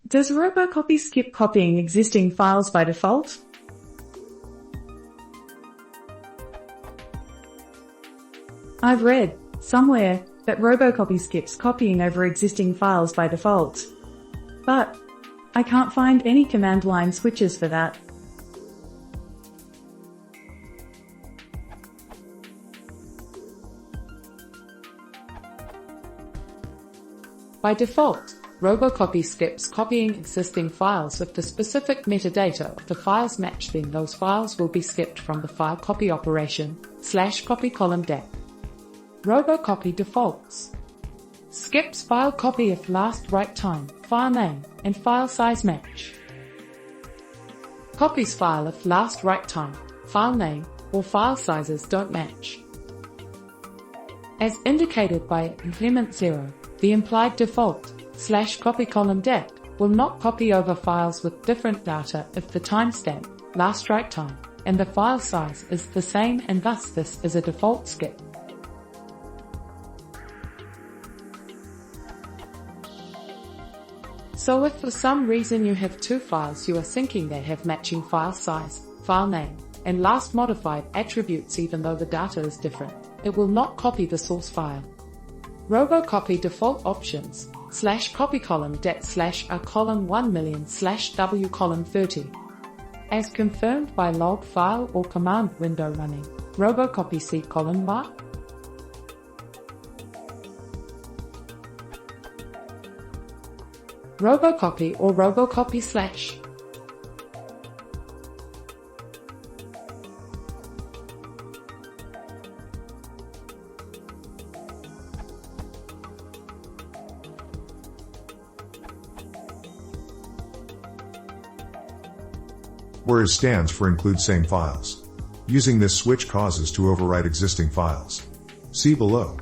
Does Robocopy skip copying existing files by default? I've read, somewhere, that Robocopy skips copying over existing files by default. But I can't find any command line switches for that. By default, Robocopy skips copying existing files if the specific metadata of the files match, then those files will be skipped from the file copy operation /copy::dec. Robocopy defaults. Skips file copy if last write time, file name, and file size match. Copies file if last write time, file name, or file sizes don't match. As indicated by implement 0, the implied default /copy::dec will not copy over files with different data if the timestamp, last write time, and the file size is the same, and thus this is a default skip. So if for some reason you have two files you are thinking they have matching file size, file name, and last modified attributes even though the data is different, it will not copy the source file. Robocopy default options /copy::dec /a:1,000,000/w:30. As confirmed by log file or command window running, Robocopy C:\. Robocopy or Robocopy /. Whereas stands for include same files. Using this switch causes to overwrite existing files. See below.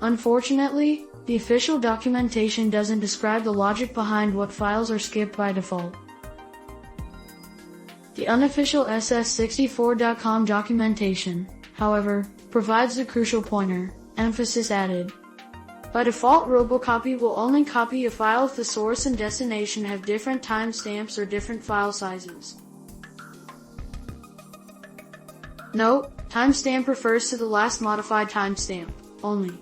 Unfortunately, the official documentation doesn't describe the logic behind what files are skipped by default. The unofficial ss64.com documentation, however, provides the crucial pointer, emphasis added. By default, Robocopy will only copy a file if the source and destination have different timestamps or different file sizes. Note, timestamp refers to the last modified timestamp, only.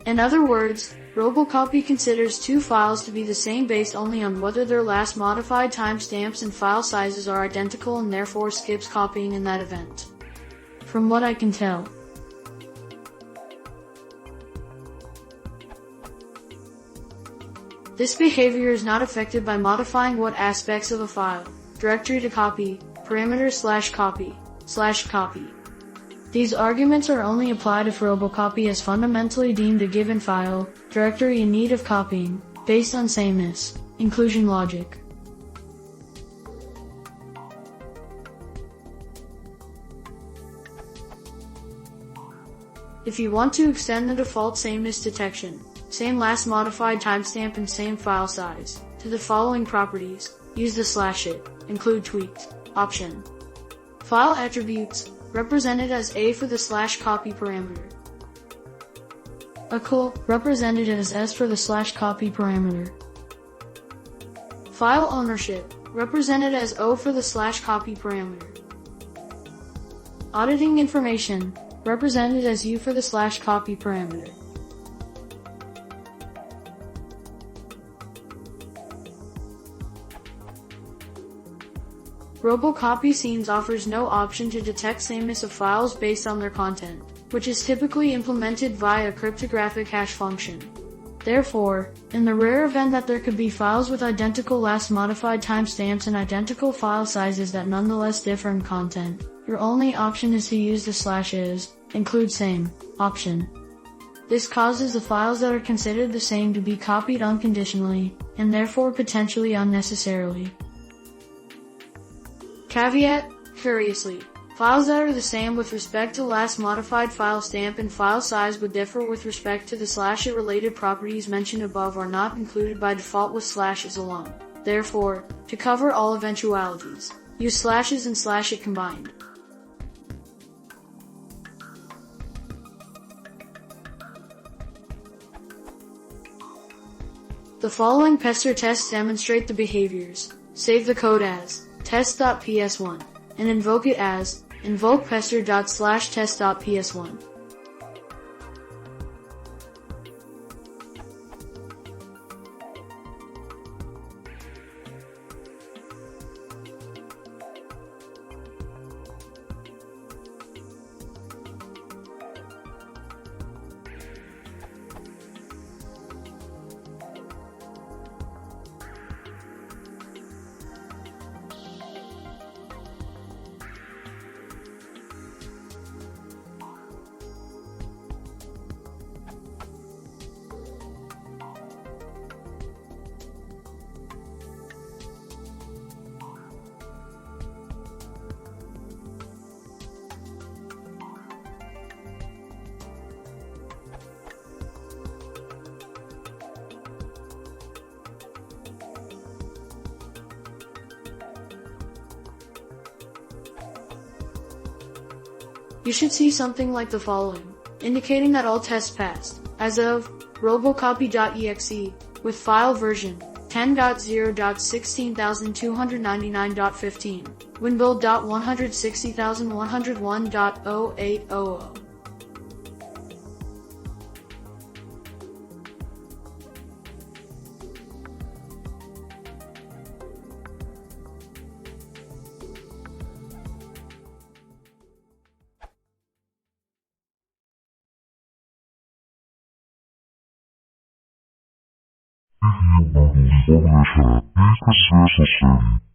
In other words, Robocopy considers two files to be the same based only on whether their last modified timestamps and file sizes are identical, and therefore skips copying in that event. From what I can tell. This behavior is not affected by modifying what aspects of a file, directory to copy, parameter /copy/copy. These arguments are only applied if Robocopy has fundamentally deemed a given file, directory in need of copying, based on sameness, inclusion logic. If you want to extend the default sameness detection, same last modified timestamp and same file size, to the following properties, use the /it, include tweaked, option. File attributes, represented as A for the /copy parameter. Equal, represented as S for the /copy parameter. File ownership, represented as O for the /copy parameter. Auditing information, represented as U for the /copy parameter. Robocopy Scenes offers no option to detect sameness of files based on their content, which is typically implemented via a cryptographic hash function. Therefore, in the rare event that there could be files with identical last modified timestamps and identical file sizes that nonetheless differ in content, your only option is to use the /is, include same, option. This causes the files that are considered the same to be copied unconditionally, and therefore potentially unnecessarily. Caveat: curiously, files that are the same with respect to last modified file stamp and file size but differ with respect to the /it related properties mentioned above are not included by default with slashes alone. Therefore, to cover all eventualities, use slashes and /it combined. The following pester tests demonstrate the behaviors. Save the code as test.ps1 and invoke it as invoke pester./test.ps1. You should see something like the following, indicating that all tests passed. As of Robocopy.exe, with file version 10.0.16299.15, WinBuild.160101.0800. Vídeo do Robocopy SKIP.